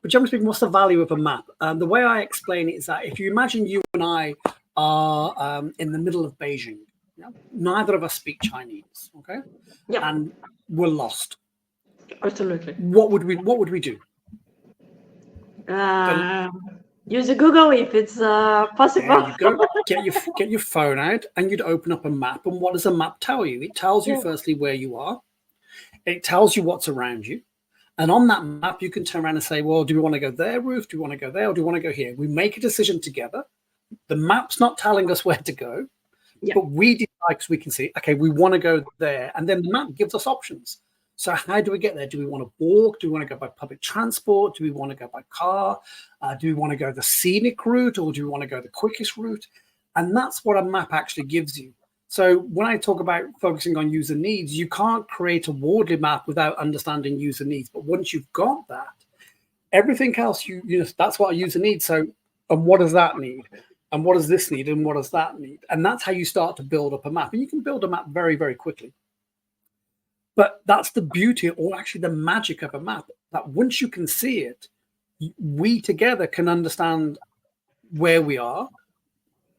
but generally speaking, what's the value of a map? The way I explain it is that if you imagine you and I are in the middle of Beijing, yeah? Neither of us speak Chinese, okay? Yeah. And we're lost. Absolutely. What would we do? Use a Google if it's possible. There you go. Get your phone out, and you'd open up a map. And what does a map tell you? It tells you firstly where you are. It tells you what's around you. And on that map, you can turn around and say, well, do we want to go there, Ruth? Do we want to go there, or do we want to go here? We make a decision together. The map's not telling us where to go, but we decide because we can see, okay, we want to go there. And then the map gives us options. So how do we get there? Do we want to walk? Do we want to go by public transport? Do we want to go by car? Do we want to go the scenic route, or do we want to go the quickest route? And that's what a map actually gives you. So when I talk about focusing on user needs, you can't create a Wordly map without understanding user needs. But once you've got that, everything else, that's what a user needs. So, and what does that need? And what does this need? And what does that need? And that's how you start to build up a map. And you can build a map very, very quickly. But that's the beauty, or actually the magic of a map, that once you can see it, we together can understand where we are.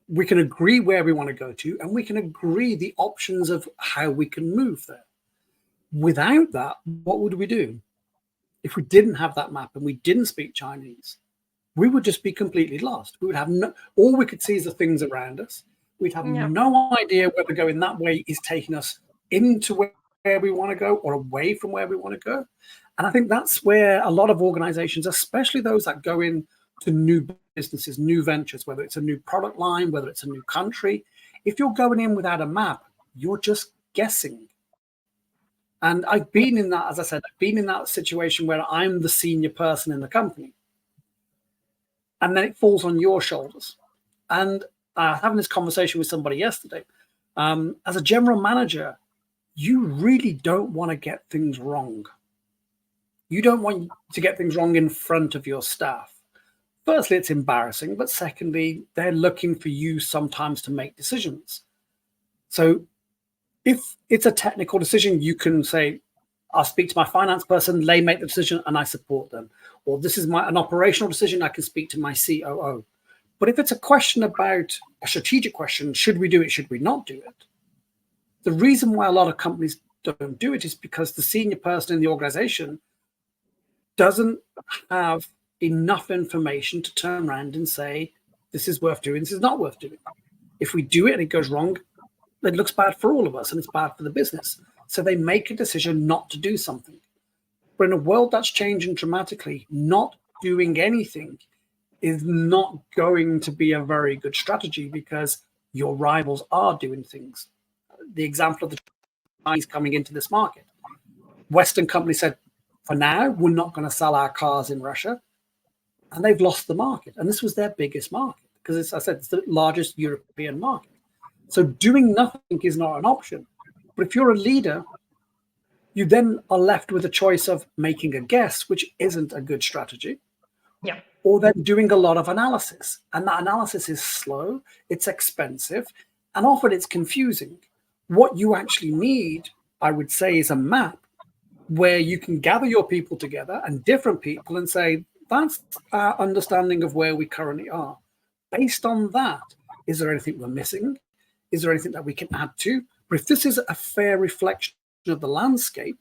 We can agree where we want to go to, and we can agree the options of how we can move there. Without that, what would we do? If we didn't have that map and we didn't speak Chinese, we would just be completely lost. We would have all we could see is the things around us. We'd have no idea whether going that way is taking us into where we want to go or away from where we want to go. And I think that's where a lot of organizations, especially those that go in to new businesses, new ventures, whether it's a new product line, whether it's a new country, if you're going in without a map, you're just guessing. And I've been in that, as I said, I've been in that situation where I'm the senior person in the company. And then it falls on your shoulders. And I was having this conversation with somebody yesterday. As a general manager, you really don't want to get things wrong. You don't want to get things wrong in front of your staff. Firstly, it's embarrassing, but secondly, they're looking for you sometimes to make decisions. So if it's a technical decision, you can say, I'll speak to my finance person, they make the decision and I support them. Or this is an operational decision, I can speak to my COO. But if it's a question about a strategic question, should we do it, should we not do it? The reason why a lot of companies don't do it is because the senior person in the organization doesn't have enough information to turn around and say, this is worth doing, this is not worth doing. If we do it and it goes wrong, it looks bad for all of us and it's bad for the business. So they make a decision not to do something. But in a world that's changing dramatically, not doing anything is not going to be a very good strategy because your rivals are doing things. The example of the Chinese coming into this market. Western companies said, for now, we're not going to sell our cars in Russia. And they've lost the market. And this was their biggest market because, as I said, it's the largest European market. So doing nothing is not an option. But if you're a leader, you then are left with a choice of making a guess, which isn't a good strategy. Yeah. Or then doing a lot of analysis. And that analysis is slow, it's expensive, and often it's confusing. What you actually need, I would say, is a map where you can gather your people together and different people and say, that's our understanding of where we currently are. Based on that, is there anything we're missing? Is there anything that we can add to? But if this is a fair reflection of the landscape,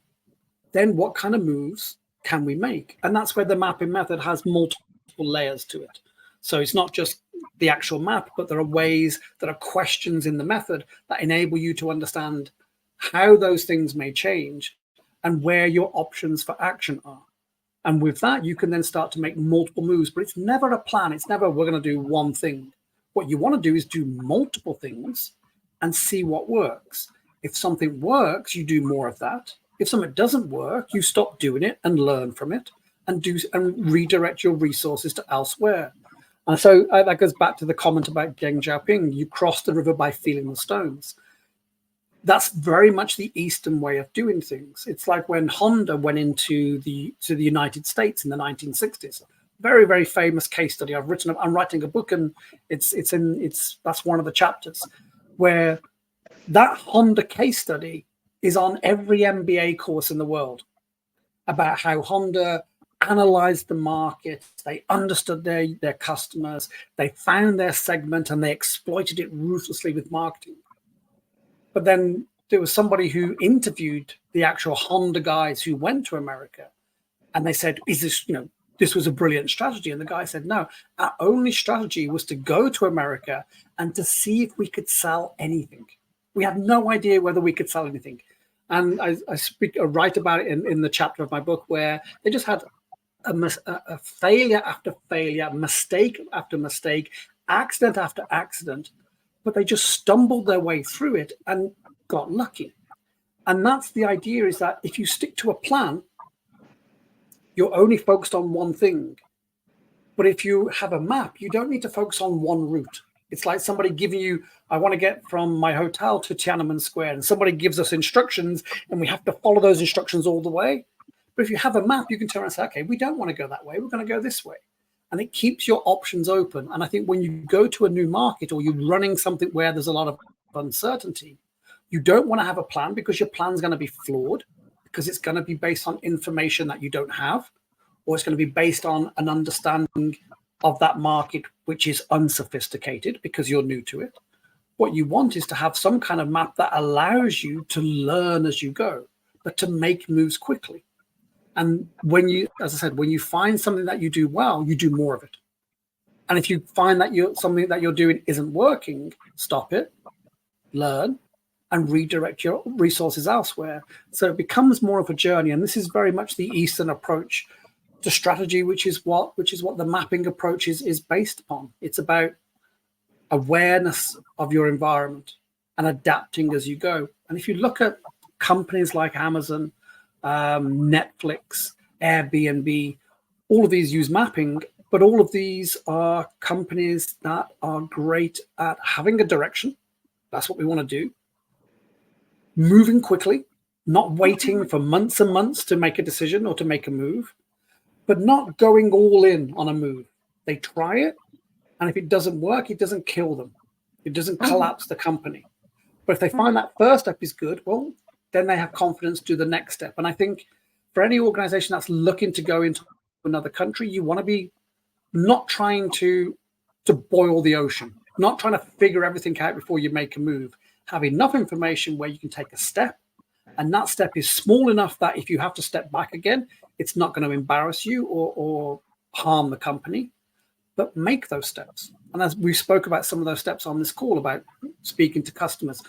then what kind of moves can we make? And that's where the mapping method has multiple layers to it. So it's not just the actual map, but there are ways, there are questions in the method that enable you to understand how those things may change and where your options for action are. And with that, you can then start to make multiple moves, but it's never a plan. It's never, we're going to do one thing. What you want to do is do multiple things and see what works. If something works, you do more of that. If something doesn't work, you stop doing it and learn from it and redirect your resources to elsewhere. And so that goes back to the comment about Deng Xiaoping. You cross the river by feeling the stones. That's very much the Eastern way of doing things. It's like when Honda went into the United States in the 1960s. Very, very famous case study. I'm writing a book, and that's one of the chapters where that Honda case study is on every MBA course in the world about how Honda analyzed the market, they understood their customers, they found their segment, and they exploited it ruthlessly with marketing. But then there was somebody who interviewed the actual Honda guys who went to America, and they said, is this, this was a brilliant strategy. And the guy said, no, our only strategy was to go to America and to see if we could sell anything. We had no idea whether we could sell anything. And I write about it in the chapter of my book where they just had a failure after failure, mistake after mistake, accident after accident, but they just stumbled their way through it and got lucky. And that's the idea, is that if you stick to a plan, you're only focused on one thing. But if you have a map, you don't need to focus on one route. It's like somebody giving you, I want to get from my hotel to Tiananmen Square, and somebody gives us instructions and we have to follow those instructions all the way. But if you have a map, you can turn around and say, okay, we don't want to go that way. We're going to go this way. And it keeps your options open. And I think when you go to a new market, or you're running something where there's a lot of uncertainty, you don't want to have a plan, because your plan's going to be flawed, because it's going to be based on information that you don't have, or it's going to be based on an understanding of that market which is unsophisticated because you're new to it. What you want is to have some kind of map that allows you to learn as you go, but to make moves quickly. And when you, as I said, when you find something that you do well, you do more of it. And if you find that something that you're doing isn't working, stop it, learn, and redirect your resources elsewhere. So it becomes more of a journey. And this is very much the Eastern approach to strategy, which is what the mapping approach is based upon. It's about awareness of your environment and adapting as you go. And if you look at companies like Amazon, Netflix, Airbnb, all of these use mapping, but all of these are companies that are great at having a direction. That's what we want to do. Moving quickly, not waiting for months and months to make a decision or to make a move, but not going all in on a move. They try it, and if it doesn't work, it doesn't kill them. It doesn't collapse the company. But if they find that first step is good, well, then they have confidence to do the next step. And I think for any organization that's looking to go into another country, you want to be not trying to boil the ocean, not trying to figure everything out before you make a move. Have enough information where you can take a step, and that step is small enough that if you have to step back again, it's not going to embarrass you or harm the company, but make those steps. And as we spoke about some of those steps on this call, about speaking to customers,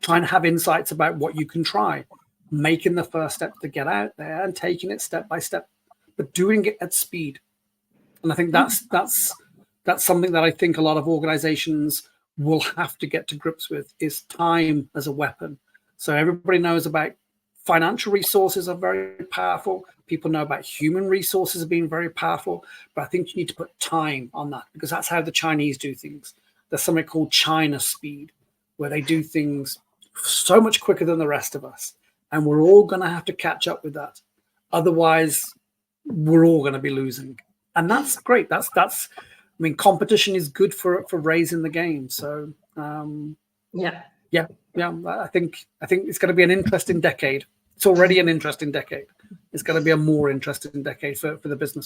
trying to have insights about what you can try, making the first step to get out there and taking it step by step, but doing it at speed. And I think that's something that I think a lot of organizations will have to get to grips with, is time as a weapon. So everybody knows about financial resources are very powerful. People know about human resources are being very powerful, but I think you need to put time on that, because that's how the Chinese do things. There's something called China speed, where they do things so much quicker than the rest of us. And we're all going to have to catch up with that. Otherwise, we're all going to be losing. And that's great. That's I mean, competition is good for raising the game. So yeah. I think it's going to be an interesting decade. It's already an interesting decade. It's going to be a more interesting decade for the business